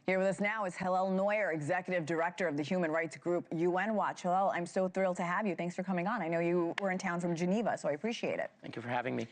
Here with us now is Hillel Neuer, Executive Director of the human rights group UN Watch. Hillel, I'm so thrilled to have you. Thanks for coming on. I know you were in town from Geneva, so I appreciate it. Thank you for having me.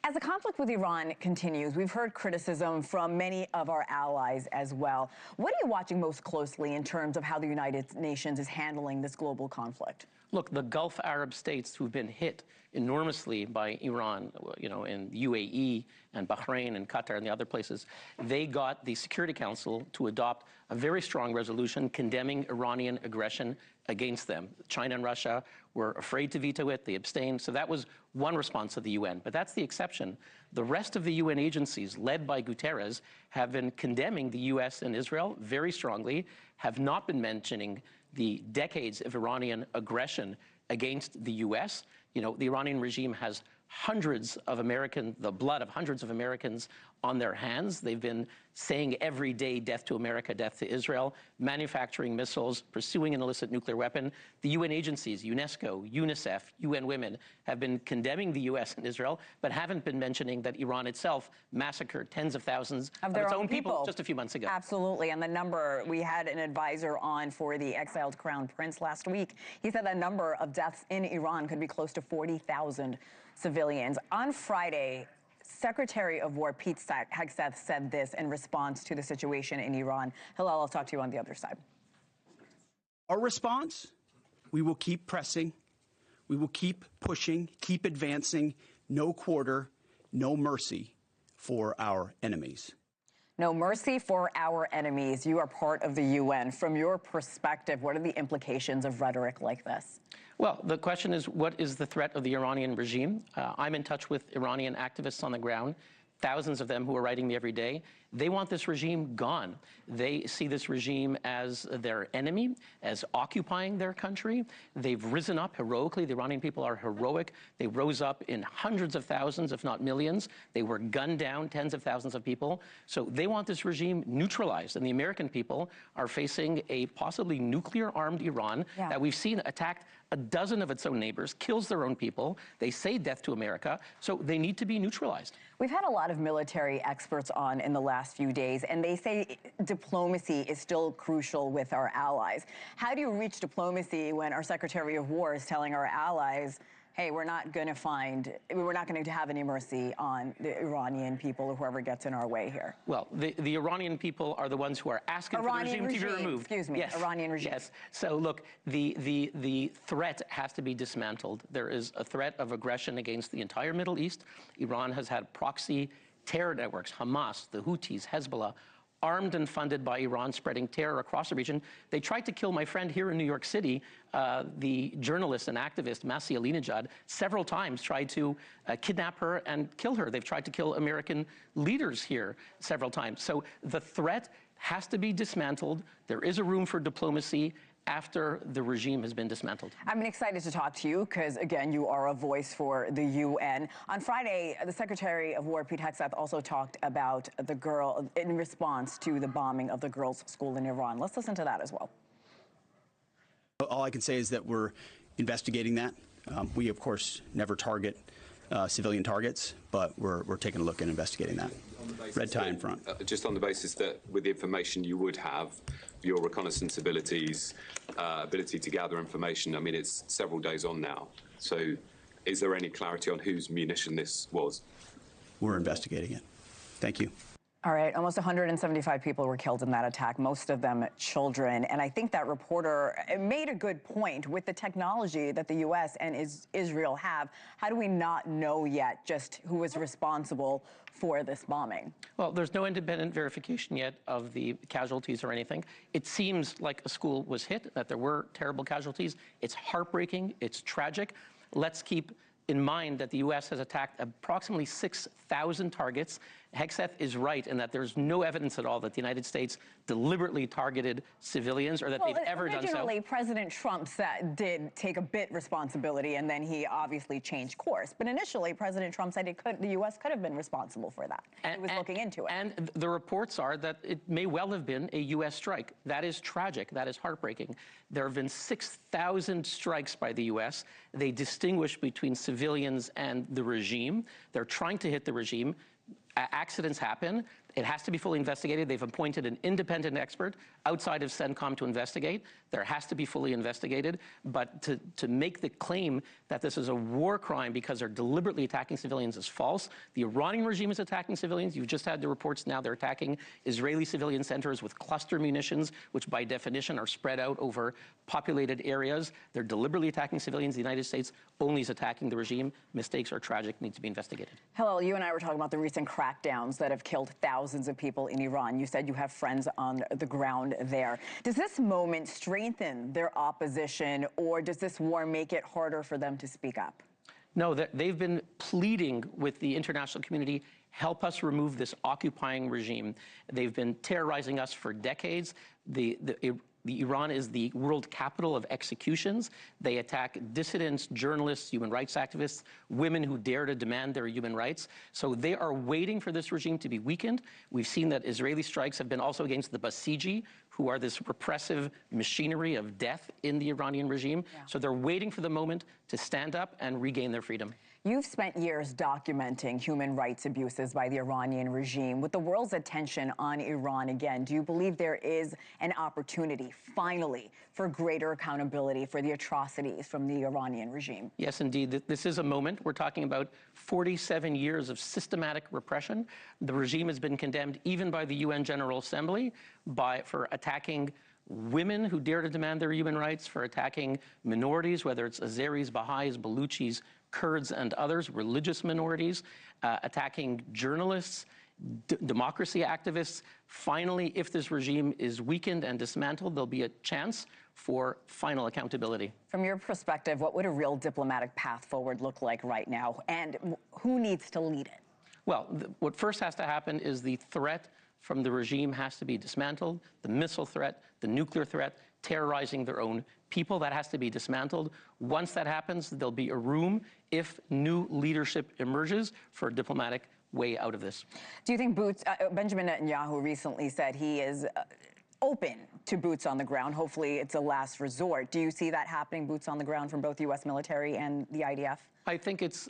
As the conflict with Iran continues, we've heard criticism from many of our allies as well. What are you watching most closely in terms of how the United Nations is handling this global conflict? Look, the Gulf Arab states who've been hit enormously by Iran, in UAE and Bahrain and Qatar and the other places, they got the Security Council to adopt a very strong resolution condemning Iranian aggression against them. China and Russia were afraid to veto it. They abstained. So that was one response of the UN. But that's the exception. The rest of the UN agencies, led by Guterres, have been condemning the US and Israel very strongly, have not been mentioning the decades of Iranian aggression against the US. The Iranian regime has the blood of hundreds of Americans on their hands. They've been saying every day, death to America, death to Israel, manufacturing missiles, pursuing an illicit nuclear weapon. The UN agencies, UNESCO, UNICEF, UN Women, have been condemning the US and Israel, but haven't been mentioning that Iran itself massacred tens of thousands of its own people just a few months ago. Absolutely, and the number, we had an advisor on for the exiled crown prince last week. He said the number of deaths in Iran could be close to 40,000 civilians. On Friday, Secretary of War Pete Hegseth said this in response to the situation in Iran. Hillel, I'll talk to you on the other side. Our response, we will keep pressing, we will keep pushing, keep advancing, no quarter, no mercy for our enemies. No mercy for our enemies. You are part of the UN. From your perspective, what are the implications of rhetoric like this? Well, the question is, what is the threat of the Iranian regime? I'm in touch with Iranian activists on the ground, thousands of them who are writing me every day. They want this regime gone. They see this regime as their enemy, as occupying their country. They've risen up heroically. The Iranian people are heroic. They rose up in hundreds of thousands, if not millions. They were gunned down, tens of thousands of people. So they want this regime neutralized. And the American people are facing a possibly nuclear-armed Iran that we've seen attacked a dozen of its own neighbors, kills their own people. They say death to America, so they need to be neutralized. We've had a lot of military experts on in the last few days, and they say diplomacy is still crucial with our allies. How do you reach diplomacy when our Secretary of War is telling our allies, hey, we're not going to have any mercy on the Iranian people or whoever gets in our way here? Well, the Iranian people are the ones who are asking for the regime to be removed. Excuse me, yes. Iranian regime. Yes. So look, the threat has to be dismantled. There is a threat of aggression against the entire Middle East. Iran has had proxy terror networks, Hamas, the Houthis, Hezbollah, armed and funded by Iran, spreading terror across the region. They tried to kill my friend here in New York City, the journalist and activist, Ahmadinejad, several times tried to kidnap her and kill her. They've tried to kill American leaders here several times. So the threat has to be dismantled. There is a room for diplomacy after the regime has been dismantled. I'm excited to talk to you because, again, you are a voice for the UN. On Friday, the Secretary of War, Pete Hegseth, also talked about the girl in response to the bombing of the girls' school in Iran. Let's listen to that as well. All I can say is that we're investigating that. We, of course, never target civilian targets, but we're taking a look and investigating that. Red tie in front. Just on the basis that with the information you would have, your reconnaissance abilities, ability to gather information, I mean, it's several days on now. So is there any clarity on whose munition this was? We're investigating it. Thank you. All right, almost 175 people were killed in that attack, most of them children. And I think that reporter made a good point. With the technology that the U.S. and Israel have, how do we not know yet just who was responsible for this bombing? Well, there's no independent verification yet of the casualties or anything. It seems like a school was hit, that there were terrible casualties. It's heartbreaking. It's tragic. Let's keep in mind that the U.S. has attacked approximately 6,000 targets. Hegseth is right in that there's no evidence at all that the United States deliberately targeted civilians or that they've ever done so. Originally, President Trump did take a bit responsibility, and then he obviously changed course. But initially, President Trump said the U.S. could have been responsible for that. He was looking into it. And the reports are that it may well have been a U.S. strike. That is tragic. That is heartbreaking. There have been 6,000 strikes by the U.S. They distinguish between civilians and the regime. They're trying to hit the regime. Accidents happen. It has to be fully investigated. They've appointed an independent expert outside of CENTCOM to investigate. There has to be fully investigated. But to make the claim that this is a war crime because they're deliberately attacking civilians is false. The Iranian regime is attacking civilians. You've just had the reports now they're attacking Israeli civilian centers with cluster munitions, which by definition are spread out over populated areas. They're deliberately attacking civilians. The United States only is attacking the regime. Mistakes are tragic, need to be investigated. Hillel, you and I were talking about the recent crackdowns that have killed thousands of people in Iran. You said you have friends on the ground there. Does this moment strengthen their opposition, or does this war make it harder for them to speak up? No, they've been pleading with the international community, help us remove this occupying regime. They've been terrorizing us for decades. Iran is the world capital of executions. They attack dissidents, journalists, human rights activists, women who dare to demand their human rights. So they are waiting for this regime to be weakened. We've seen that Israeli strikes have been also against the Basiji, who are this repressive machinery of death in the Iranian regime. Yeah. So they're waiting for the moment to stand up and regain their freedom. You've spent years documenting human rights abuses by the Iranian regime. With the world's attention on Iran again, do you believe there is an opportunity, finally, for greater accountability for the atrocities from the Iranian regime? Yes, indeed. This is a moment. We're talking about 47 years of systematic repression. The regime has been condemned even by the UN General Assembly for attacking women who dare to demand their human rights, for attacking minorities, whether it's Azeris, Baha'is, Baluchis, Kurds, and others, religious minorities, attacking journalists, democracy activists. Finally, if this regime is weakened and dismantled, there'll be a chance for final accountability. From your perspective, what would a real diplomatic path forward look like right now, and who needs to lead it? Well, what first has to happen is the threat from the regime has to be dismantled, the missile threat, the nuclear threat, terrorizing their own people. That has to be dismantled. Once that happens, there'll be a room, if new leadership emerges, for a diplomatic way out of this. Do you think Benjamin Netanyahu recently said he is open to boots on the ground? Hopefully it's a last resort. Do you see that happening, boots on the ground from both U.S. military and the IDF? I think it's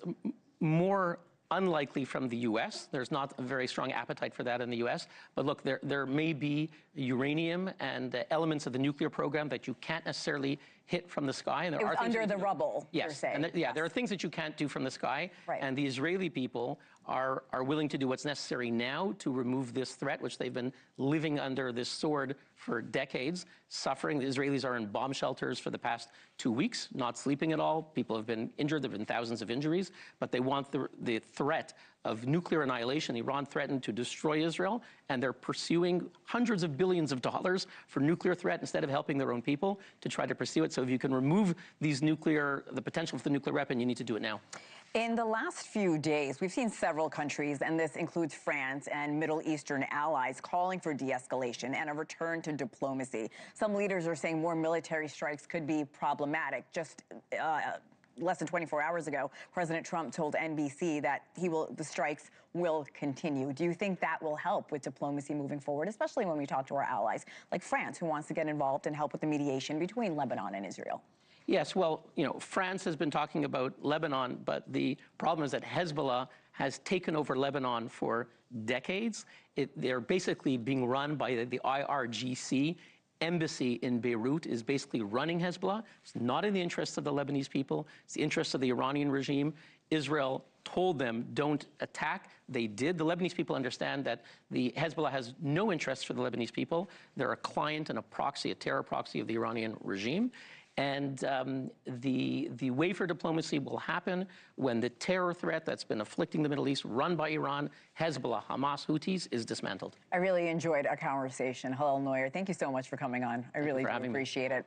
more unlikely from the U.S. There's not a very strong appetite for that in the U.S. But look, there may be uranium and elements of the nuclear program that you can't necessarily hit from the sky. And there are under the rubble, yes, you're saying. And yes. There are things that you can't do from the sky. Right. And the Israeli people are willing to do what's necessary now to remove this threat, which they've been living under this sword for decades, suffering. The Israelis are in bomb shelters for the past 2 weeks, not sleeping at all. People have been injured. There have been thousands of injuries. But they want the threat of nuclear annihilation. Iran threatened to destroy Israel, and they're pursuing hundreds of billions of dollars for nuclear threat instead of helping their own people to try to pursue it. So if you can remove the potential for the nuclear weapon, you need to do it now. In the last few days, we've seen several countries, and this includes France and Middle Eastern allies, calling for de-escalation and a return to diplomacy. Some leaders are saying more military strikes could be problematic. Just less than 24 hours ago, President Trump told NBC that the strikes will continue. Do you think that will help with diplomacy moving forward, especially when we talk to our allies like France, who wants to get involved and help with the mediation between Lebanon and Israel? Yes, well, France has been talking about Lebanon, but the problem is that Hezbollah has taken over Lebanon for decades. They're basically being run by the IRGC. Embassy in Beirut is basically running Hezbollah. It's not in the interests of the Lebanese people. It's the interests of the Iranian regime. Israel told them, don't attack. They did. The Lebanese people understand that the Hezbollah has no interest for the Lebanese people. They're a client and a proxy, a terror proxy of the Iranian regime. And the way for diplomacy will happen when the terror threat that's been afflicting the Middle East, run by Iran, Hezbollah, Hamas, Houthis, is dismantled. I really enjoyed our conversation. Hillel Neuer, thank you so much for coming on. I really do appreciate it.